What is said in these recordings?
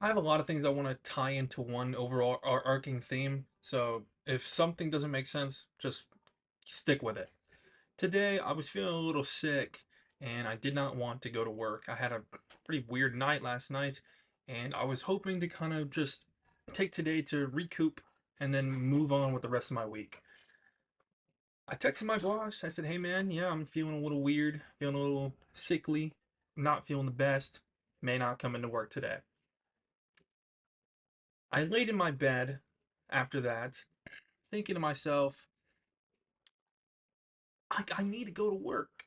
I have a lot of things I want to tie into one overall arcing theme. So if something doesn't make sense, just stick with it. Today I was feeling a little sick and I did not want to go to work. I had a pretty weird night last night and I was hoping to kind of just take today to recoup and then move on with the rest of my week. I texted my boss. I said, "Hey man, yeah, I'm feeling a little weird, feeling a little sickly, not feeling the best. May not come into work today." I laid in my bed after that, thinking to myself, I need to go to work.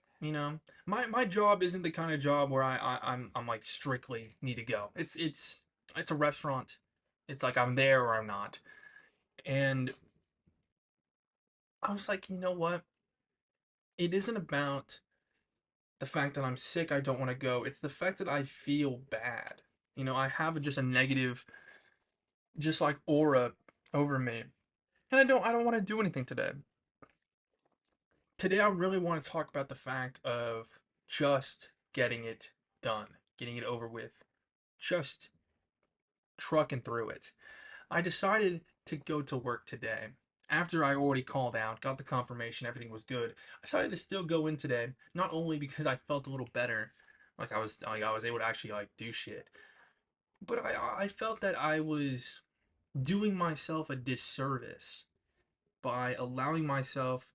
My job isn't the kind of job where I'm like strictly need to go. It's a restaurant. It's like I'm there or I'm not. And I was like, you know what? It isn't about the fact that I'm sick, I don't want to go. It's the fact that I feel bad. I have just a negative, just like aura over me. And I don't want to do anything today. Today I really want to talk about the fact of just getting it done, getting it over with, just trucking through it. I decided to go to work today. After I already called out, got the confirmation, everything was good. I decided to still go in today, not only because I felt a little better, like I was able to actually like do shit, but I felt that I was doing myself a disservice by allowing myself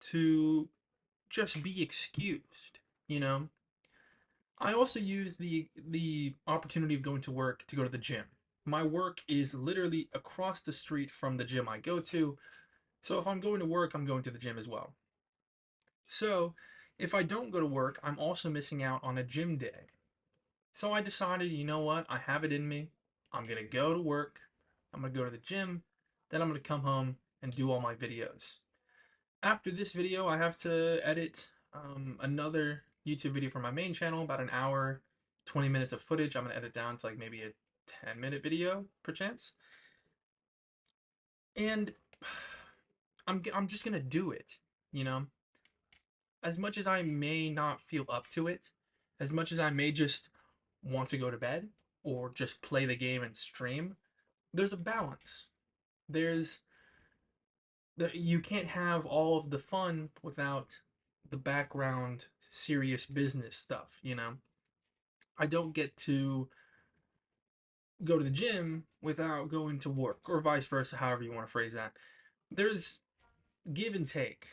to just be excused, you know? I also use the opportunity of going to work to go to the gym. My work is literally across the street from the gym I go to, so if I'm going to work, I'm going to the gym as well. So, if I don't go to work, I'm also missing out on a gym day. So I decided, you know what? I have it in me. I'm going to go to work. I'm going to go to the gym. Then I'm going to come home and do all my videos. After this video, I have to edit another YouTube video for my main channel, about an hour, 20 minutes of footage. I'm gonna edit down to like maybe a 10-minute video, perchance. And I'm just gonna do it, you know? As much as I may not feel up to it, as much as I may just want to go to bed or just play the game and stream, there's a balance. There's you can't have all of the fun without the background serious business stuff. I don't get to go to the gym without going to work, or vice versa, however you want to phrase that. There's give and take,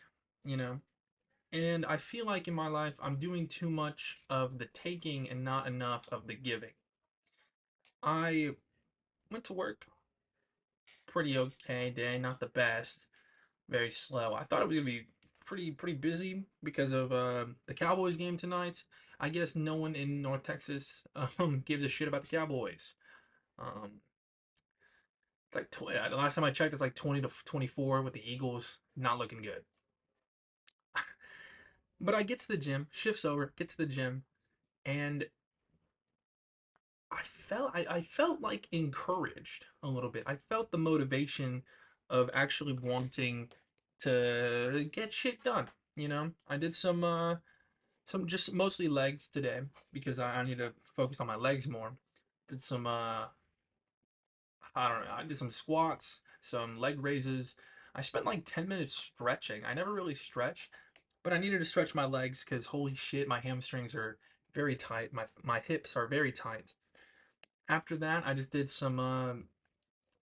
you know? And I feel like in my life, I'm doing too much of the taking and not enough of the giving. I went to work pretty okay day, not the best, very slow. I thought it was gonna be pretty busy because of the Cowboys game tonight. I guess no one in North Texas gives a shit about the Cowboys. Um, it's like the last time I checked, it's like 20-24 with the Eagles not looking good. But I get to the gym, shifts over, get to the gym, and I felt like encouraged a little bit. I felt the motivation of actually wanting to get shit done. I did some just mostly legs today because I need to focus on my legs more. Did some I don't know, I did some squats, some leg raises. I spent like 10 minutes stretching. I never really stretch, but I needed to stretch my legs because holy shit, my hamstrings are very tight. My hips are very tight. After that, I just did some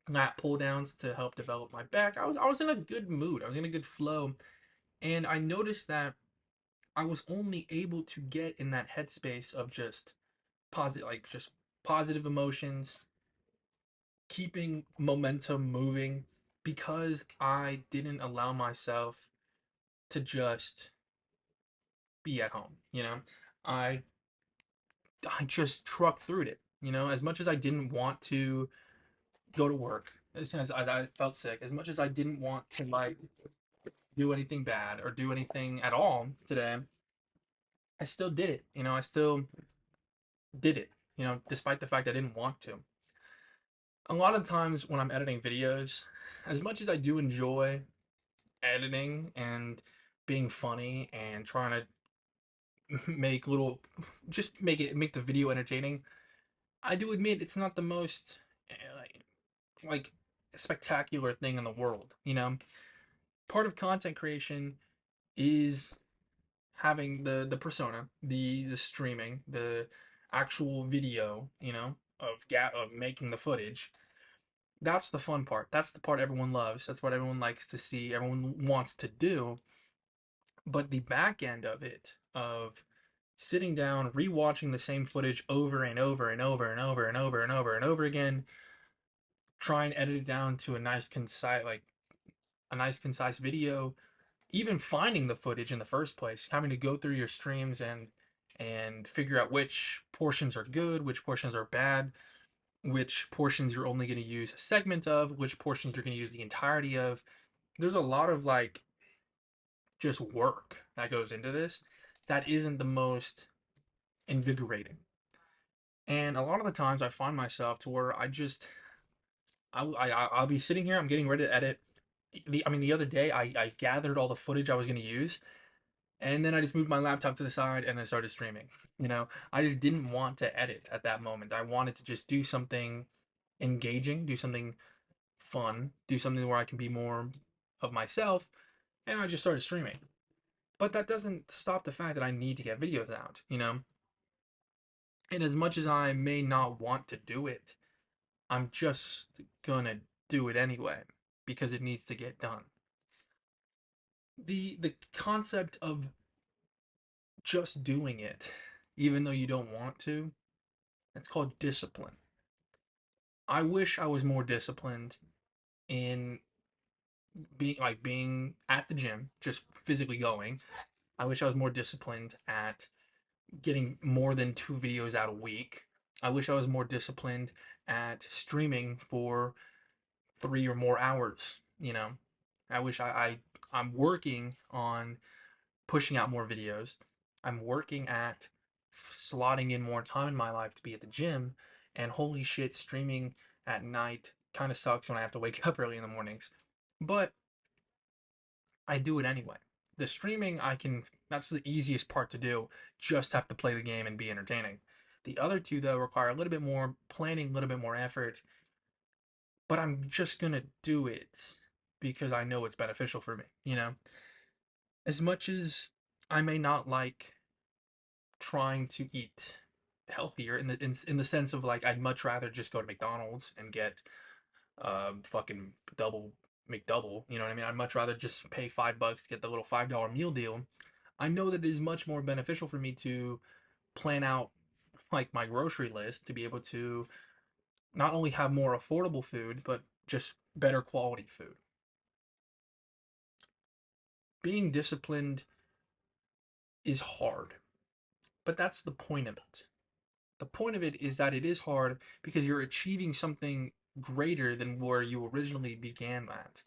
lat pull downs to help develop my back. I was in a good mood. I was in a good flow, and I noticed that I was only able to get in that headspace of just just positive emotions, keeping momentum moving because I didn't allow myself to just be at home. I I just trucked through it. As much as I didn't want to go to work, as soon as I felt sick, as much as I didn't want to like do anything bad or do anything at all today, I still did it. I still did it. Despite the fact I didn't want to. A lot of times when I'm editing videos, as much as I do enjoy editing and being funny and trying to make little just make the video entertaining, I do admit it's not the most like spectacular thing in the world, you know? Part of content creation is having the persona, the streaming, the actual video, of making the footage. That's the fun part. That's the part everyone loves. That's what everyone likes to see. Everyone wants to do. But the back end of it, of sitting down, rewatching the same footage over and over and over and over and over and over and over again, try and edit it down to a nice concise video, even finding the footage in the first place, having to go through your streams and figure out which portions are good, which portions are bad, which portions you're only going to use a segment of, which portions you're going to use the entirety of. There's a lot of just work that goes into this that isn't the most invigorating. And a lot of the times I find myself to where I'll be sitting here, I'm getting ready to edit. The other day I gathered all the footage I was going to use, and then I just moved my laptop to the side and I started streaming. I just didn't want to edit at that moment. I wanted to just do something engaging, do something fun, do something where I can be more of myself, and I just started streaming. But that doesn't stop the fact that I need to get videos out. And as much as I may not want to do it, I'm just gonna do it anyway because it needs to get done. The concept of just doing it, even though you don't want to, it's called discipline. I wish I was more disciplined in being at the gym, just physically going. I wish I was more disciplined at getting more than 2 videos out a week. I wish I was more disciplined at streaming for 3 or more hours. I wish I'm working on pushing out more videos. I'm working at slotting in more time in my life to be at the gym. And holy shit, streaming at night kind of sucks when I have to wake up early in the mornings. But I do it anyway. The streaming, that's the easiest part to do. Just have to play the game and be entertaining. The other two, though, require a little bit more planning, a little bit more effort. But I'm just going to do it because I know it's beneficial for me. As much as I may not like trying to eat healthier in the sense of I'd much rather just go to McDonald's and get fucking double McDouble. You know what I mean? I'd much rather just pay $5 to get the little $5 meal deal. I know that it is much more beneficial for me to plan out my grocery list to be able to not only have more affordable food but just better quality food. Being disciplined is hard, but that's the point of it. The point of it is that it is hard because you're achieving something greater than where you originally began at.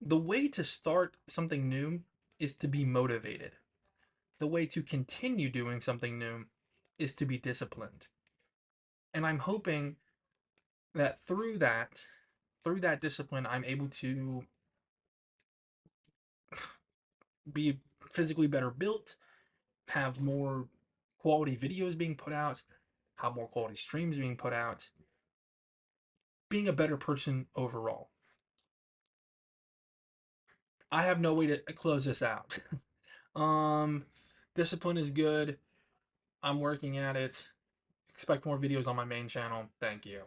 The way to start something new is to be motivated. The way to continue doing something new is to be disciplined. And I'm hoping that through that discipline, I'm able to be physically better built, have more quality videos being put out, have more quality streams being put out, being a better person overall. I have no way to close this out. um, Discipline is good. I'm working at it. Expect more videos on my main channel. Thank you.